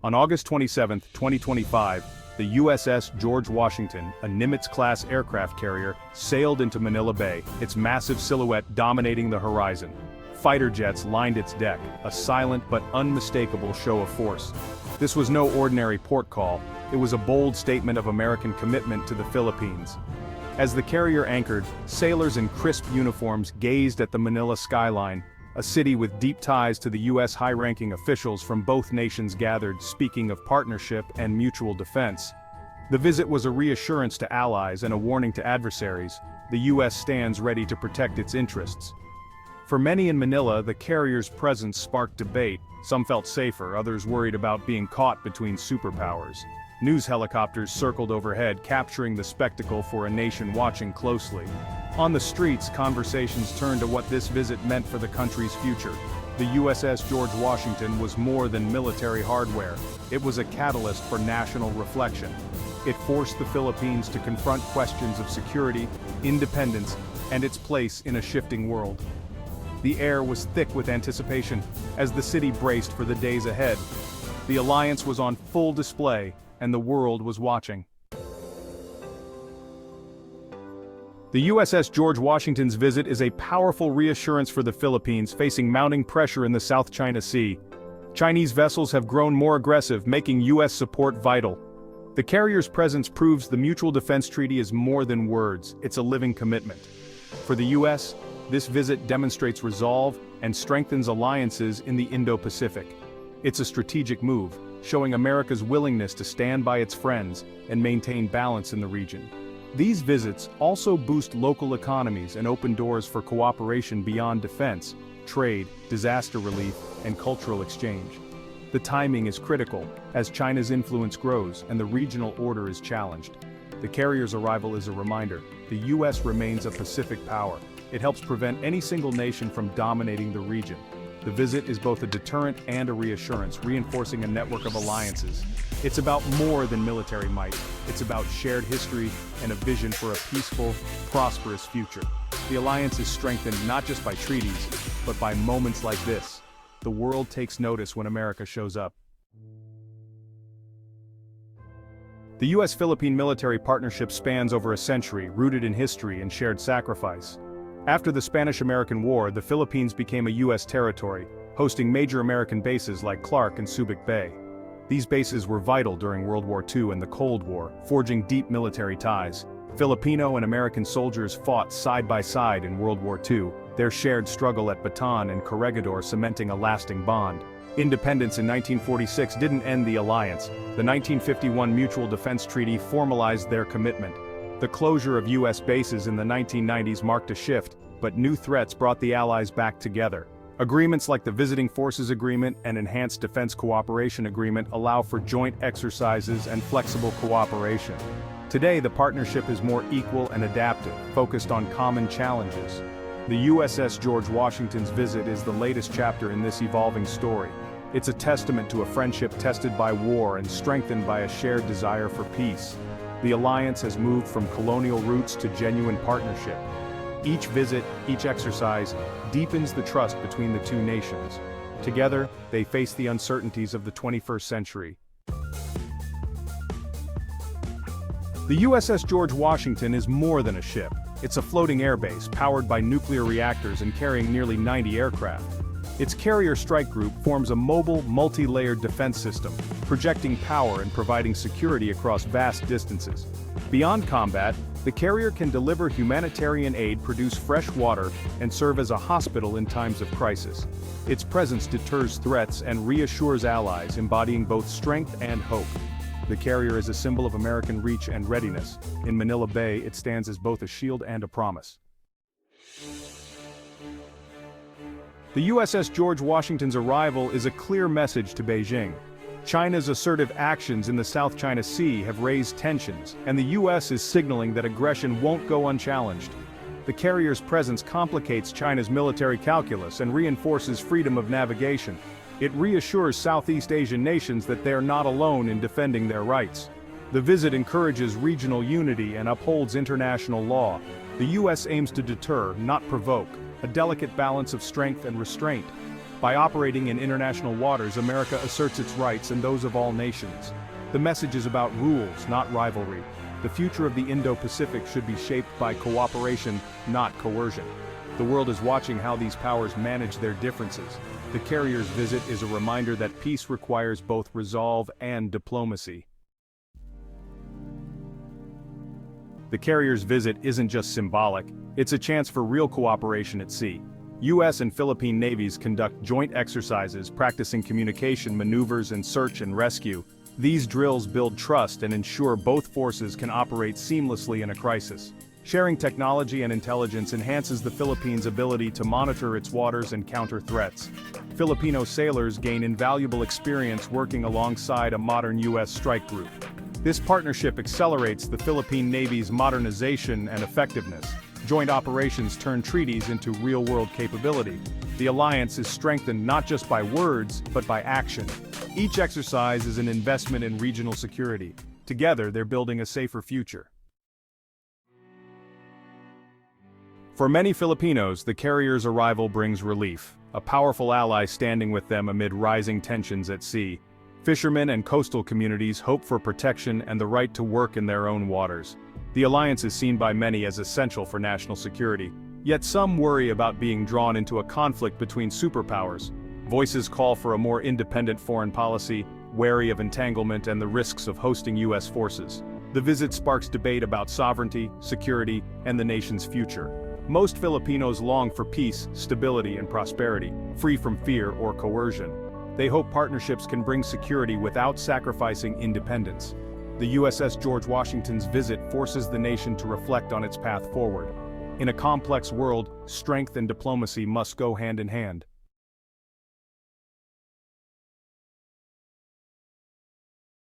On August 27, 2025, the USS George Washington, a Nimitz-class aircraft carrier, sailed into Manila Bay, its massive silhouette dominating the horizon. Fighter jets lined its deck, a silent but unmistakable show of force. This was no ordinary port call, it was a bold statement of American commitment to the Philippines. As the carrier anchored, sailors in crisp uniforms gazed at the Manila skyline, a city with deep ties to the U.S. high-ranking officials from both nations gathered, speaking of partnership and mutual defense. The visit was a reassurance to allies and a warning to adversaries. The U.S. stands ready to protect its interests. For many in Manila, the carrier's presence sparked debate. Some felt safer, others worried about being caught between superpowers. News helicopters circled overhead, capturing the spectacle for a nation watching closely. On the streets, conversations turned to what this visit meant for the country's future. The USS George Washington was more than military hardware. It was a catalyst for national reflection. It forced the Philippines to confront questions of security, independence, and its place in a shifting world. The air was thick with anticipation as the city braced for the days ahead. The alliance was on full display, and the world was watching. The USS George Washington's visit is a powerful reassurance for the Philippines facing mounting pressure in the South China Sea. Chinese vessels have grown more aggressive, making U.S. support vital. The carrier's presence proves the Mutual Defense Treaty is more than words, it's a living commitment. For the U.S., this visit demonstrates resolve and strengthens alliances in the Indo-Pacific. It's a strategic move, showing America's willingness to stand by its friends and maintain balance in the region. These visits also boost local economies and open doors for cooperation beyond defense, trade, disaster relief, and cultural exchange. The timing is critical, as China's influence grows and the regional order is challenged. The carrier's arrival is a reminder, the U.S. remains a Pacific power. It helps prevent any single nation from dominating the region. The visit is both a deterrent and a reassurance, reinforcing a network of alliances. It's about more than military might. It's about shared history and a vision for a peaceful, prosperous future. The alliance is strengthened not just by treaties, but by moments like this. The world takes notice when America shows up. The U.S.-Philippine military partnership spans over a century, rooted in history and shared sacrifice. After the Spanish-American War, the Philippines became a U.S. territory, hosting major American bases like Clark and Subic Bay. These bases were vital during World War II and the Cold War, forging deep military ties. Filipino and American soldiers fought side by side in World War II, their shared struggle at Bataan and Corregidor cementing a lasting bond. Independence in 1946 didn't end the alliance. The 1951 Mutual Defense Treaty formalized their commitment. The closure of U.S. bases in the 1990s marked a shift, but new threats brought the Allies back together. Agreements like the Visiting Forces Agreement and Enhanced Defense Cooperation Agreement allow for joint exercises and flexible cooperation. Today, the partnership is more equal and adaptive, focused on common challenges. The USS George Washington's visit is the latest chapter in this evolving story. It's a testament to a friendship tested by war and strengthened by a shared desire for peace. The alliance has moved from colonial roots to genuine partnership. Each visit, each exercise, deepens the trust between the two nations. Together, they face the uncertainties of the 21st century. The USS George Washington is more than a ship. It's a floating airbase powered by nuclear reactors and carrying nearly 90 aircraft. Its carrier strike group forms a mobile, multi-layered defense system, projecting power and providing security across vast distances. Beyond combat, the carrier can deliver humanitarian aid, produce fresh water, and serve as a hospital in times of crisis. Its presence deters threats and reassures allies, embodying both strength and hope. The carrier is a symbol of American reach and readiness. In Manila Bay, it stands as both a shield and a promise. The USS George Washington's arrival is a clear message to Beijing. China's assertive actions in the South China Sea have raised tensions, and the U.S. is signaling that aggression won't go unchallenged. The carrier's presence complicates China's military calculus and reinforces freedom of navigation. It reassures Southeast Asian nations that they are not alone in defending their rights. The visit encourages regional unity and upholds international law. The U.S. aims to deter, not provoke, a delicate balance of strength and restraint. By operating in international waters, America asserts its rights and those of all nations. The message is about rules, not rivalry. The future of the Indo-Pacific should be shaped by cooperation, not coercion. The world is watching how these powers manage their differences. The carrier's visit is a reminder that peace requires both resolve and diplomacy. The carrier's visit isn't just symbolic, it's a chance for real cooperation at sea. U.S. and Philippine navies conduct joint exercises practicing communication maneuvers and search and rescue. These drills build trust and ensure both forces can operate seamlessly in a crisis. Sharing technology and intelligence enhances the Philippines' ability to monitor its waters and counter threats. Filipino sailors gain invaluable experience working alongside a modern U.S. strike group. This partnership accelerates the Philippine Navy's modernization and effectiveness. Joint operations turn treaties into real-world capability. The alliance is strengthened not just by words, but by action. Each exercise is an investment in regional security. Together, they're building a safer future. For many Filipinos, the carrier's arrival brings relief, a powerful ally standing with them amid rising tensions at sea. Fishermen and coastal communities hope for protection and the right to work in their own waters. The alliance is seen by many as essential for national security, yet some worry about being drawn into a conflict between superpowers. Voices call for a more independent foreign policy, wary of entanglement and the risks of hosting U.S. forces. The visit sparks debate about sovereignty, security, and the nation's future. Most Filipinos long for peace, stability, and prosperity, free from fear or coercion. They hope partnerships can bring security without sacrificing independence. The USS George Washington's visit forces the nation to reflect on its path forward. In a complex world, strength and diplomacy must go hand in hand.